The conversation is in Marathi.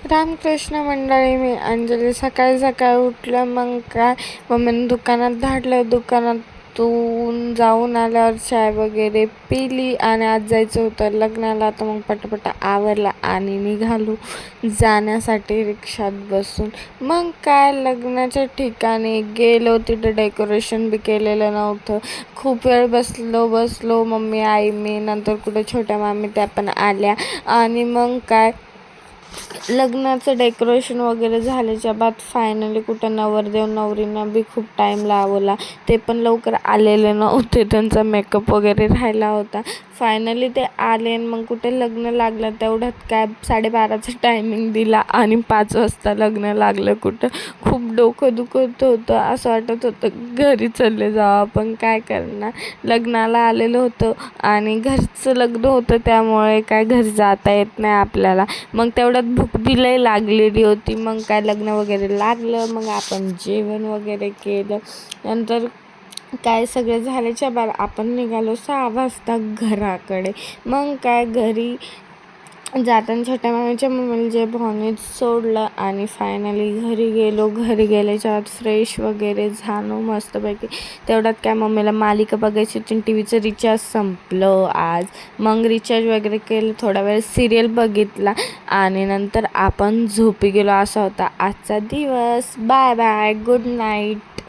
रामकृष्ण मंडळी, मी अंजली. सकाळी सकाळी उठलं, मग काय मम्मीने दुकानात धाडलं. दुकानातून जाऊन आल्यावर चाय वगैरे पिली आणि आज जायचं होतं लग्नाला, तर मग पटापट आवरला आणि निघालो जाण्यासाठी रिक्षात बसून. मग काय लग्नाच्या ठिकाणी गेलो, तिथं डेकोरेशन बी केलेलं नव्हतं. खूप वेळ बसलो मम्मी, आई, मी. नंतर कुठे छोट्या मामी त्या पण आल्या आणि मग काय लग्नाचं डेकोरेशन वगैरे झाल्याच्या बाद फायनली कुठं नवरदेव नवरींना बी खूप टाईम लावला. ते पण लवकर आलेले नव्हते, त्यांचा मेकअप वगैरे राहिला होता. फायनली ते आले आणि मग कुठे लग्न लागलं. तेवढ्यात काय 12:30चा टायमिंग दिला आणि 5 वाजता लग्न लागलं. कुठं खूप डोकं दुखत होतं, असं वाटत होतं घरी चालले जावं, पण काय करणार. लग्नाला आलेलं होतं आणि घरचं लग्न होतं, त्यामुळे काय घरी जाता येत नाही आपल्याला. मग तेवढ्यात भूक बी लय लागलेली होती. मग काय लग्न वगैरे लागलं, मग आपण जेवण वगैरे केलं. नंतर काय सगळं झाल्याच्या बाद आपण निघालो 6 वाजता घराकडे. मग काय घरी जाताना छोट्या मामीच्या म्हणजे भावानेच सोडलं आणि फायनली घरी गेलो. घरी गेल्याच्या आत फ्रेश वगैरे झालो मस्तपैकी. तेवढ्यात काय मम्मीला मालिका बघायची होती, टी व्हीचं रिचार्ज संपलं आज. मग रिचार्ज वगैरे केलं, थोडा वेळ सिरियल बघितला आणि नंतर आपण झोपी गेलो. असा होता आजचा दिवस. Bye bye, good night.